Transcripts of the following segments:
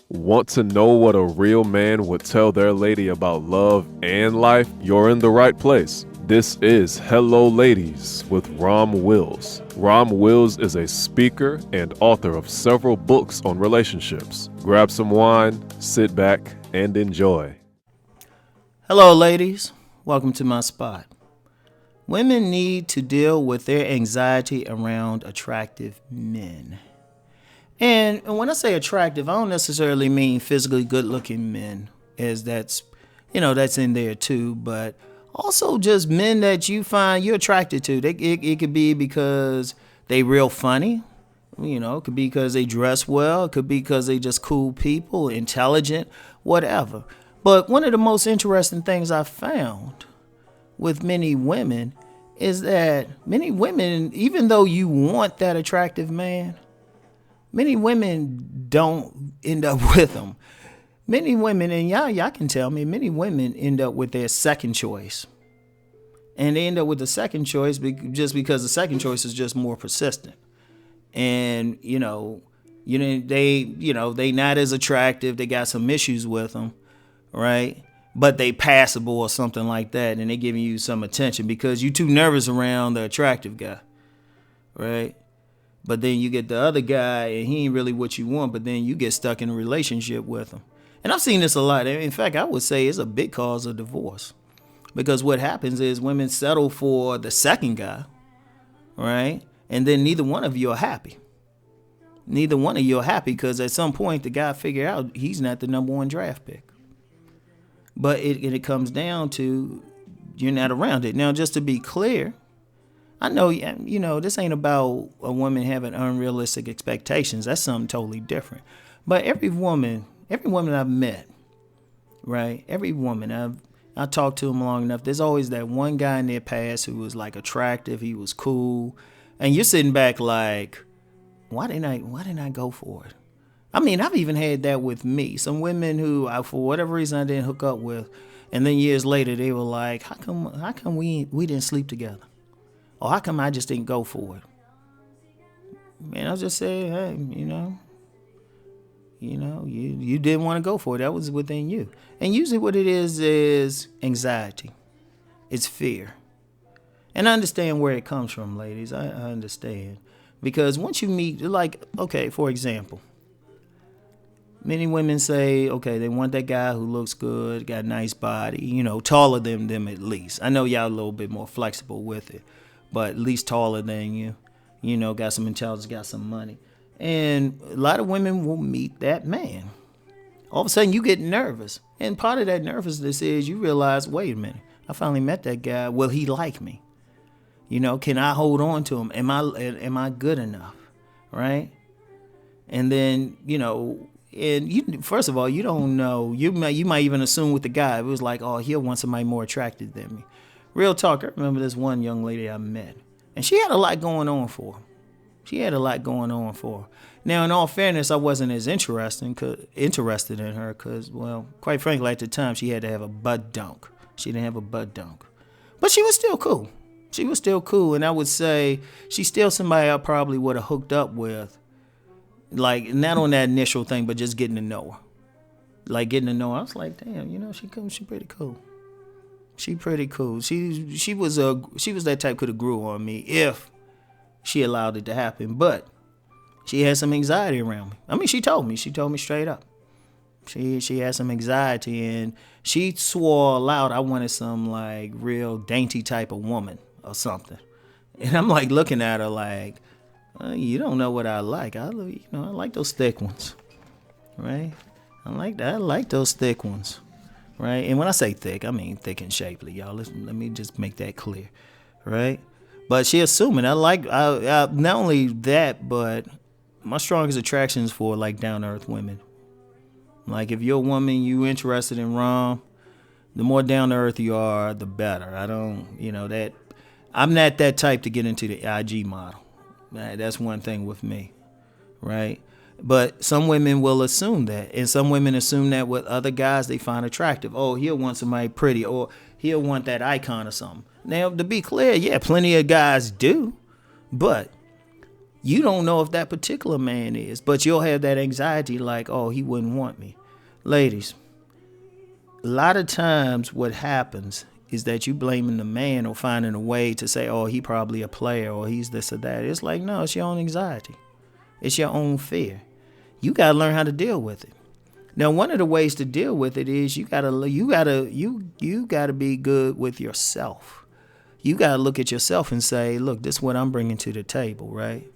Want to know what a real man would tell their lady about love and life? You're in the right place. This is Hello Ladies with Rom Wills. Rom Wills is a speaker and author of several books on relationships. Grab some wine, sit back, and enjoy. Hello, ladies. Welcome to my spot. Women need to deal with their anxiety around attractive men. And when I say attractive, I don't necessarily mean physically good-looking men, as that's in there too, but also just men that you find you're attracted to. It could be because they real funny, it could be because they dress well, it could be because they just cool people, intelligent, whatever. But one of the most interesting things I found with many women is that many women, even though you want that attractive man, many women don't end up with them. Many women, and y'all can tell me, many women end up with their second choice. And they end up with the second choice just because the second choice is just more persistent. And, they not as attractive. They got some issues with them, right? But they passable or something like that. And they giving you some attention because you're too nervous around the attractive guy, right? But then you get the other guy and he ain't really what you want, but then you get stuck in a relationship with him. And I've seen this a lot. In fact, I would say it's a big cause of divorce. Because what happens is women settle for the second guy, right? And then neither one of you are happy. Neither one of you are happy because at some point the guy figure out he's not the number one draft pick. But it comes down to you're not around it. Now, just to be clear, I know, this ain't about a woman having unrealistic expectations. That's something totally different. But every woman I've met, right? Every woman I talked to them long enough. There's always that one guy in their past who was like attractive. He was cool. And you're sitting back like, why didn't I go for it? I mean, I've even had that with me. Some women who, for whatever reason, I didn't hook up with. And then years later, they were like, how come we didn't sleep together? Or how come I just didn't go for it? Man, I was just saying, hey, you didn't want to go for it. That was within you. And usually what it is anxiety. It's fear. And I understand where it comes from, ladies. I understand. Because once you meet, for example, many women say, okay, they want that guy who looks good, got a nice body, taller than them at least. I know y'all a little bit more flexible with it, but at least taller than you, got some intelligence, got some money. And a lot of women will meet that man. All of a sudden you get nervous. And part of that nervousness is you realize, wait a minute, I finally met that guy. Will he like me? Can I hold on to him? Am I good enough? Right? And then, first of all, you don't know. You might even assume with the guy, it was like, oh, he'll want somebody more attractive than me. Real talk, I remember this one young lady I met. And she had a lot going on for her. Now, in all fairness, I wasn't as interested in her because, well, quite frankly, at the time, she had to have a butt dunk. She didn't have a butt dunk. But she was still cool. And I would say she's still somebody I probably would have hooked up with, like, not on that initial thing, but just getting to know her. Like, getting to know her. I was like, damn, she pretty cool. She pretty cool. She was that type could have grew on me if she allowed it to happen, but she had some anxiety around me. I mean, she told me straight up. She had some anxiety, and she swore aloud I wanted some like real dainty type of woman or something. And I'm like looking at her like, you don't know what I like. I like those thick ones, right? I like those thick ones, right? And when I say thick, I mean thick and shapely, y'all. Let me just make that clear, right? But she assuming I not only that, but my strongest attraction is for like down to earth women. Like if you're a woman, you interested in Rom, the more down to earth you are, the better. I'm not that type to get into the IG model. That's one thing with me, right? But some women will assume that, and some women assume that with other guys they find attractive. Oh, he'll want somebody pretty, or he'll want that icon or something. Now, to be clear, yeah, plenty of guys do, but You don't know if that particular man is, but you'll have that anxiety like, oh, he wouldn't want me. Ladies, a lot of times what happens is that you blaming the man or finding a way to say, oh, he probably a player or he's this or that. It's like, no, it's your own anxiety. It's your own fear. You got to learn how to deal with it. Now, one of the ways to deal with it is you gotta be good with yourself. You gotta look at yourself and say, look, this is what I'm bringing to the table, right?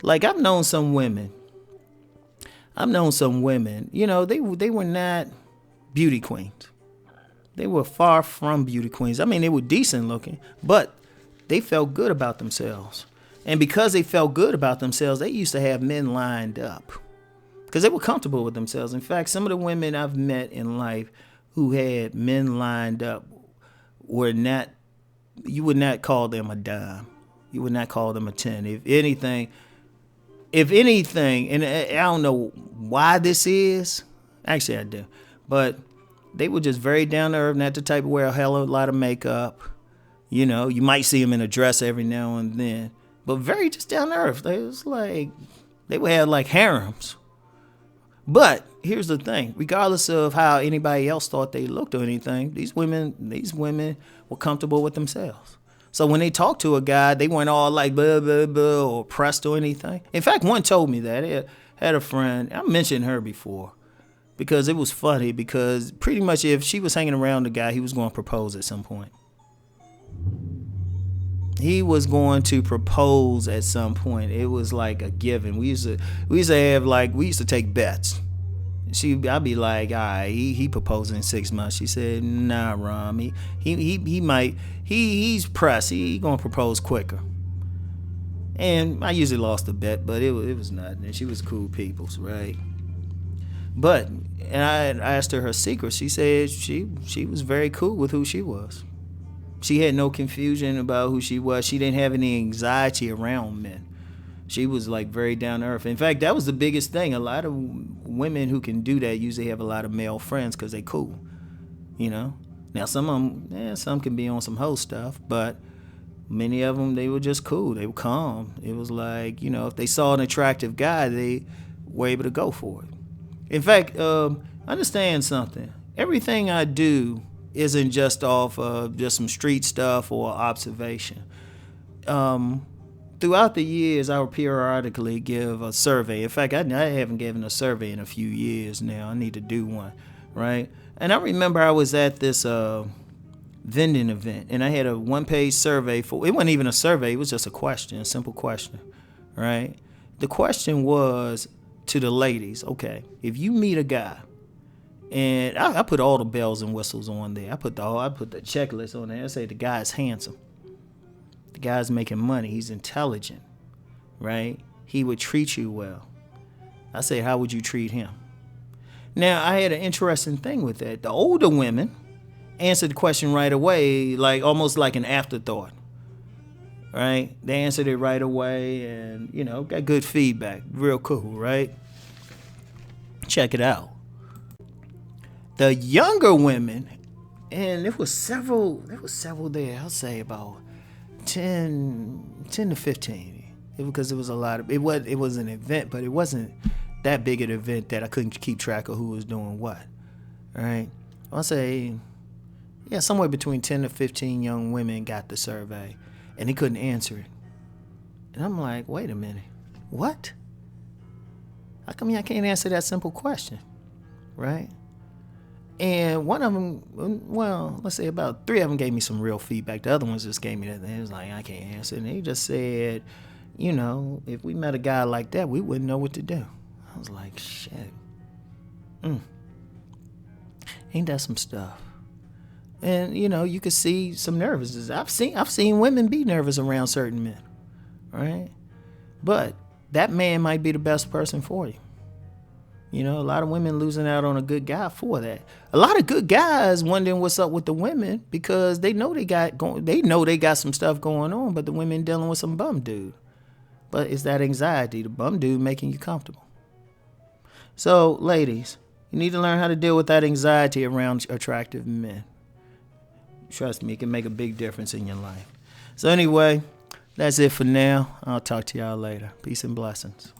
Like I've known some women, you know, they were not beauty queens. They were far from beauty queens. I mean, they were decent looking, but they felt good about themselves. And because they felt good about themselves, they used to have men lined up because they were comfortable with themselves. In fact, some of the women I've met in life who had men lined up were not, you would not call them a dime. You would not call them a 10. If anything, and I don't know why this is, actually I do, but they were just very down to earth, not the type of wear a hell of a lot of makeup. You know, you might see them in a dress every now and then, but very just down to earth. They was like, they would have like harems. But here's the thing, regardless of how anybody else thought they looked or anything, these women were comfortable with themselves. So when they talked to a guy, they weren't all like blah, blah, blah, or pressed or anything. In fact, one told me that. I had a friend, I mentioned her before, because it was funny, because pretty much if she was hanging around the guy, he was going to propose at some point. He was going to propose at some point. It was like a given. We used to take bets. I'd be like, all right, he proposed in 6 months. She said, nah, Rom, he's pressed. He gonna propose quicker. And I usually lost the bet, but it was nothing. And she was cool peoples, right? But and I asked her secret. She said she was very cool with who she was. She had no confusion about who she was. She didn't have any anxiety around men. She was like very down to earth. In fact, that was the biggest thing. A lot of women who can do that usually have a lot of male friends because they cool, you know. Now some of them, some can be on some hoe stuff, but many of them, they were just cool. They were calm. It was like, you know, if they saw an attractive guy, they were able to go for it. In fact, understand something. Everything I do isn't just off of just some street stuff or observation. Throughout the years, I would periodically give a survey. In fact, I haven't given a survey in a few years now. I need to do one, right? And I remember I was at this vending event, and I had a one-page survey it wasn't even a survey. It was just a simple question, right? The question was to the ladies, okay, if you meet a guy, and I put all the bells and whistles on there. I put the checklist on there. I say the guy's handsome. The guy's making money. He's intelligent, right? He would treat you well. I say, how would you treat him? Now, I had an interesting thing with that. The older women answered the question right away, like almost like an afterthought, right? They answered it right away and, you know, got good feedback. Real cool, right? Check it out. The younger women, and there was several there, I'll say about 10 to 15. Because it was a lot of, it was an event, but it wasn't that big an event that I couldn't keep track of who was doing what, right? I'll say, somewhere between 10 to 15 young women got the survey, and they couldn't answer it. And I'm like, wait a minute, what? How come I can't answer that simple question, right? And one of them, well, let's say about 3 of them gave me some real feedback. The other ones just gave me that. They was like, I can't answer. And they just said, you know, if we met a guy like that, we wouldn't know what to do. I was like, shit. Ain't that some stuff? And, you know, you could see some nervousness. I've seen women be nervous around certain men, right? But that man might be the best person for you. You know, a lot of women losing out on a good guy for that. A lot of good guys wondering what's up with the women because they know they got some stuff going on, but the women dealing with some bum dude. But it's that anxiety, the bum dude making you comfortable. So, ladies, you need to learn how to deal with that anxiety around attractive men. Trust me, it can make a big difference in your life. So anyway, That's it for now. I'll talk to y'all later. Peace and blessings.